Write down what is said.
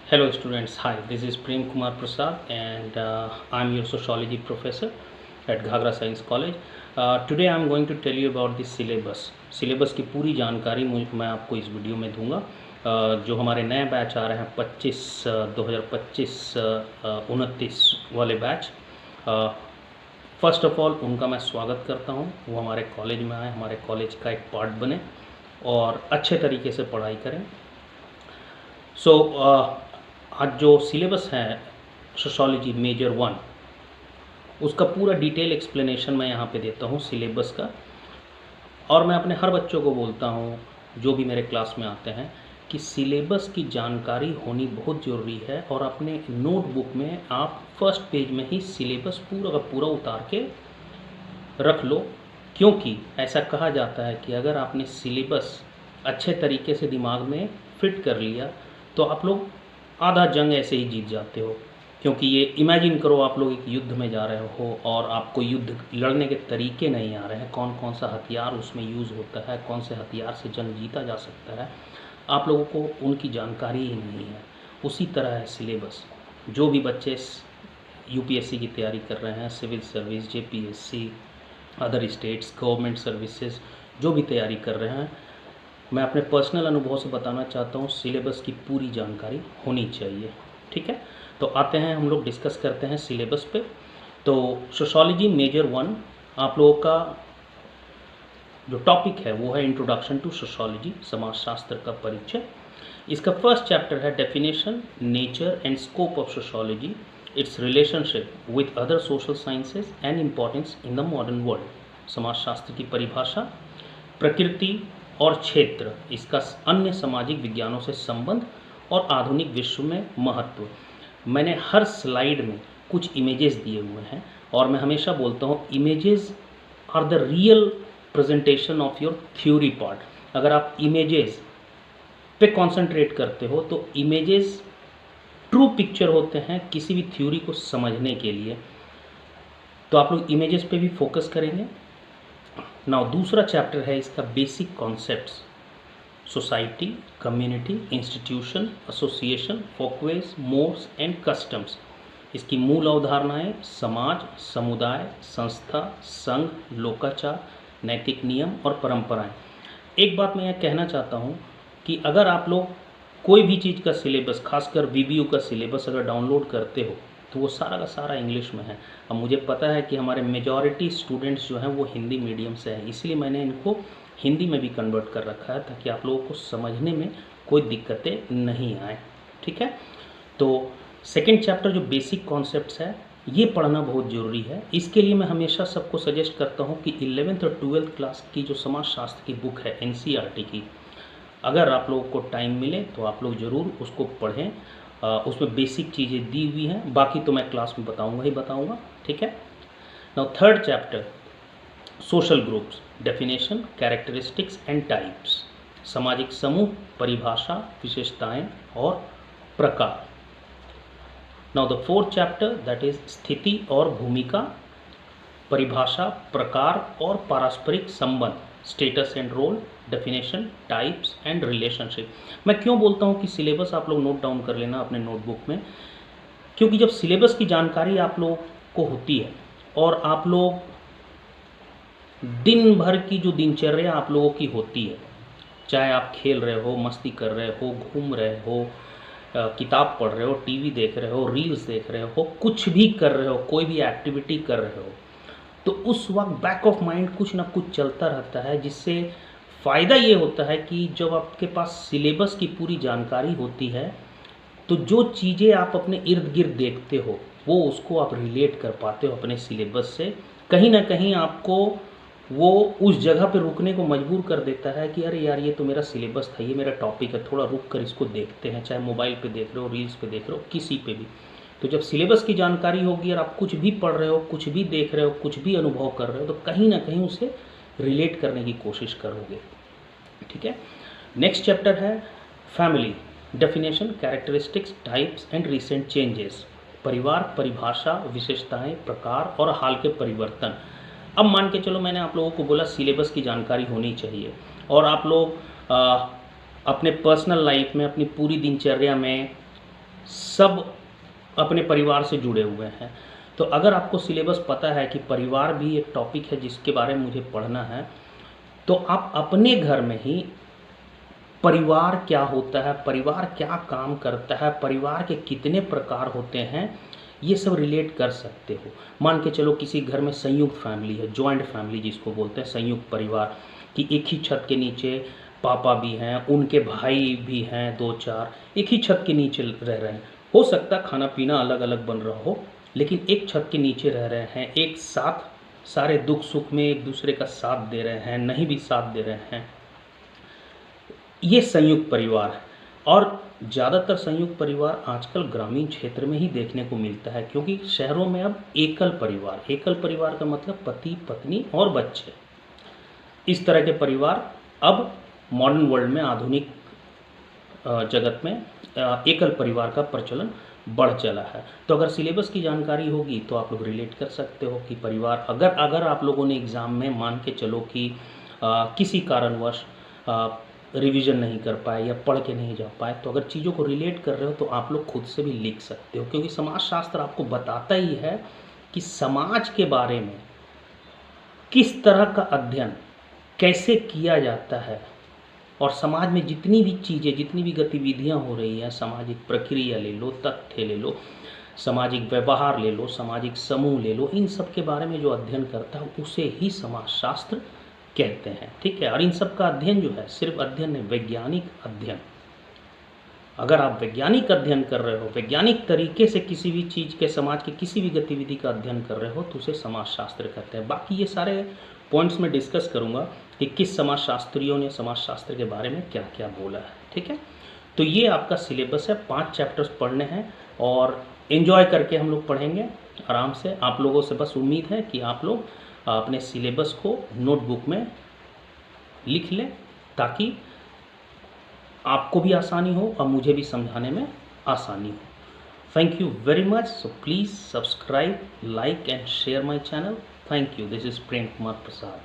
Hello students, hi, this is Prem Kumar Prasad and I'm your sociology professor at Ghagra Science College. Today I'm going to tell you about the syllabus. Syllabus की पूरी जानकारी मैं आपको इस video में दूंगा। जो हमारे नए बैच आ रहे हैं 2025 29 वाले बैच, फर्स्ट ऑफ ऑल उनका मैं स्वागत करता हूं। वो हमारे कॉलेज में आए, हमारे कॉलेज का एक पार्ट बने और अच्छे तरीके से पढ़ाई करें। आज जो सिलेबस है सोशोलॉजी मेजर 1, उसका पूरा डिटेल एक्सप्लेनेशन मैं यहाँ पे देता हूँ सिलेबस का। और मैं अपने हर बच्चों को बोलता हूँ जो भी मेरे क्लास में आते हैं कि सिलेबस की जानकारी होनी बहुत ज़रूरी है और अपने नोटबुक में आप फर्स्ट पेज में ही सिलेबस पूरा का पूरा उतार के रख लो, क्योंकि ऐसा कहा जाता है कि अगर आपने सिलेबस अच्छे तरीके से दिमाग में फिट कर लिया तो आप लोग आधा जंग ऐसे ही जीत जाते हो। क्योंकि ये इमेजिन करो, आप लोग एक युद्ध में जा रहे हो और आपको युद्ध लड़ने के तरीके नहीं आ रहे हैं, कौन कौन सा हथियार उसमें यूज़ होता है, कौन से हथियार से जंग जीता जा सकता है, आप लोगों को उनकी जानकारी ही नहीं है। उसी तरह है सिलेबस। जो भी बच्चे यूपीएससी की तैयारी कर रहे हैं, civil service, JPSC, other states, government services, जो भी तैयारी कर रहे हैं, मैं अपने पर्सनल अनुभव से बताना चाहता हूँ सिलेबस की पूरी जानकारी होनी चाहिए। ठीक है, तो आते हैं, हम लोग डिस्कस करते हैं सिलेबस पे। तो सोशोलॉजी मेजर 1 आप लोगों का जो टॉपिक है वो है इंट्रोडक्शन टू सोशोलॉजी, समाजशास्त्र का परिचय। इसका फर्स्ट चैप्टर है definition, nature and scope of sociology, it's relationship with other social sciences and importance in the modern world. समाजशास्त्र की परिभाषा, प्रकृति और क्षेत्र, इसका अन्य सामाजिक विज्ञानों से संबंध और आधुनिक विश्व में महत्व। मैंने हर स्लाइड में कुछ इमेजेस दिए हुए हैं और मैं हमेशा बोलता हूँ images are the real presentation of your theory part. अगर आप इमेजेस पे कंसंट्रेट करते हो तो इमेजेस ट्रू पिक्चर होते हैं किसी भी थ्योरी को समझने के लिए। तो आप लोग इमेजेस पे भी फोकस करेंगे। नाउ दूसरा चैप्टर है इसका basic concepts, society, community, institution, association, Folkways, modes and customs. इसकी मूल अवधारणाएं समाज, समुदाय, संस्था, संघ, लोकाचार, नैतिक नियम और परंपराएं। एक बात मैं यह कहना चाहता हूं कि अगर आप लोग कोई भी चीज़ का सिलेबस, खासकर वीबीयू का सिलेबस अगर डाउनलोड करते हो तो वो सारा का सारा इंग्लिश में है। अब मुझे पता है कि हमारे मेजॉरिटी स्टूडेंट्स जो हैं वो हिंदी मीडियम से हैं, इसलिए मैंने इनको हिंदी में भी कन्वर्ट कर रखा है ताकि आप लोगों को समझने में कोई दिक्कतें नहीं आए। ठीक है, तो सेकंड चैप्टर जो बेसिक कॉन्सेप्ट्स है ये पढ़ना बहुत ज़रूरी है। इसके लिए मैं हमेशा सबको सजेस्ट करता हूँ कि 11th और 12th क्लास की जो समाजशास्त्र की बुक है एनसीईआरटी की, अगर आप लोगों को टाइम मिले तो आप लोग ज़रूर उसको पढ़ें। उसमें बेसिक चीज़ें दी हुई हैं, बाकी तो मैं क्लास में बताऊंगा ही बताऊंगा। ठीक है, now third chapter social groups, definition, characteristics and types, सामाजिक समूह, परिभाषा, विशेषताएं और प्रकार। Now the fourth chapter that is स्थिति और भूमिका, परिभाषा, प्रकार और पारस्परिक संबंध, status and role, definition, types and relationship. मैं क्यों बोलता हूँ कि सिलेबस आप लोग नोट डाउन कर लेना अपने नोटबुक में, क्योंकि जब सिलेबस की जानकारी आप लोग को होती है और आप लोग दिन भर की जो दिनचर्या आप लोगों की होती है, चाहे आप खेल रहे हो, मस्ती कर रहे हो, घूम रहे हो, किताब पढ़ रहे हो, टीवी देख रहे हो, रील्स देख रहे हो, कुछ भी कर रहे हो, कोई भी एक्टिविटी कर रहे हो, तो उस वक्त बैक ऑफ माइंड कुछ ना कुछ चलता रहता है, जिससे फ़ायदा ये होता है कि जब आपके पास सिलेबस की पूरी जानकारी होती है तो जो चीज़ें आप अपने इर्द गिर्द देखते हो वो उसको आप रिलेट कर पाते हो अपने सिलेबस से। कहीं ना कहीं आपको वो उस जगह पे रुकने को मजबूर कर देता है कि अरे यार ये तो मेरा सिलेबस था, ये मेरा टॉपिक है, थोड़ा रुक कर इसको देखते हैं, चाहे मोबाइल पे देख रहे हो, रील्स पे देख रहे हो, किसी पे भी। तो जब सिलेबस की जानकारी होगी और आप कुछ भी पढ़ रहे हो, कुछ भी देख रहे हो, कुछ भी अनुभव कर रहे हो, तो कहीं ना कहीं उसे रिलेट करने की कोशिश करोगे। ठीक है, नेक्स्ट चैप्टर है family, definition, characteristics, types and recent changes, परिवार, परिभाषा, विशेषताएं, प्रकार और हाल के परिवर्तन। अब मान के चलो मैंने आप लोगों को बोला सिलेबस की जानकारी होनी चाहिए और आप लोग अपने पर्सनल लाइफ में, अपनी पूरी दिनचर्या में सब अपने परिवार से जुड़े हुए हैं। तो अगर आपको सिलेबस पता है कि परिवार भी एक टॉपिक है जिसके बारे में मुझे पढ़ना है, तो आप अपने घर में ही परिवार क्या होता है, परिवार क्या काम करता है, परिवार के कितने प्रकार होते हैं, ये सब रिलेट कर सकते हो। मान के चलो किसी घर में संयुक्त फैमिली है, जॉइंट फैमिली जिसको बोलते हैं, संयुक्त परिवार, कि एक ही छत के नीचे पापा भी हैं, उनके भाई भी हैं 2-4, एक ही छत के नीचे रह रहे हैं। हो सकता है खाना पीना अलग अलग बन रहा हो, लेकिन एक छत के नीचे रह रहे हैं, एक साथ सारे दुख सुख में एक दूसरे का साथ दे रहे हैं, नहीं भी साथ दे रहे हैं, ये संयुक्त परिवार है। और ज़्यादातर संयुक्त परिवार आजकल ग्रामीण क्षेत्र में ही देखने को मिलता है, क्योंकि शहरों में अब एकल परिवार का मतलब पति पत्नी और बच्चे, इस तरह के परिवार अब मॉडर्न वर्ल्ड में, आधुनिक जगत में एकल परिवार का प्रचलन बढ़ चला है। तो अगर सिलेबस की जानकारी होगी तो आप लोग रिलेट कर सकते हो कि परिवार, अगर आप लोगों ने एग्ज़ाम में मान के चलो कि किसी कारणवश रिवीजन नहीं कर पाए या पढ़ के नहीं जा पाए, तो अगर चीज़ों को रिलेट कर रहे हो तो आप लोग खुद से भी लिख सकते हो, क्योंकि समाजशास्त्र आपको बताता ही है कि समाज के बारे में किस तरह का अध्ययन कैसे किया जाता है, और समाज में जितनी भी चीज़ें, जितनी भी गतिविधियां हो रही हैं, सामाजिक प्रक्रिया ले लो, तथ्य ले लो, सामाजिक व्यवहार ले लो, सामाजिक समूह ले लो, इन सब के बारे में जो अध्ययन करता है उसे ही समाजशास्त्र कहते हैं। ठीक है। और इन सब का अध्ययन जो है सिर्फ अध्ययन नहीं, वैज्ञानिक अध्ययन। अगर आप वैज्ञानिक अध्ययन कर रहे हो, वैज्ञानिक तरीके से किसी भी चीज़ के, समाज के किसी भी गतिविधि का अध्ययन कर रहे हो, तो उसे समाजशास्त्र कहते हैं। बाकी ये सारे पॉइंट्स में डिस्कस करूँगा कि किस समाजशास्त्रियों ने समाजशास्त्र के बारे में क्या क्या बोला है। ठीक है। तो ये आपका सिलेबस है, 5 चैप्टर्स पढ़ने हैं और एंजॉय करके हम लोग पढ़ेंगे आराम से। आप लोगों से बस उम्मीद है कि आप लोग अपने सिलेबस को नोटबुक में लिख लें, ताकि आपको भी आसानी हो और मुझे भी समझाने में आसानी हो। Thank you very much. So please subscribe, like and share my channel. Thank you. This is Prem Kumar Prasad.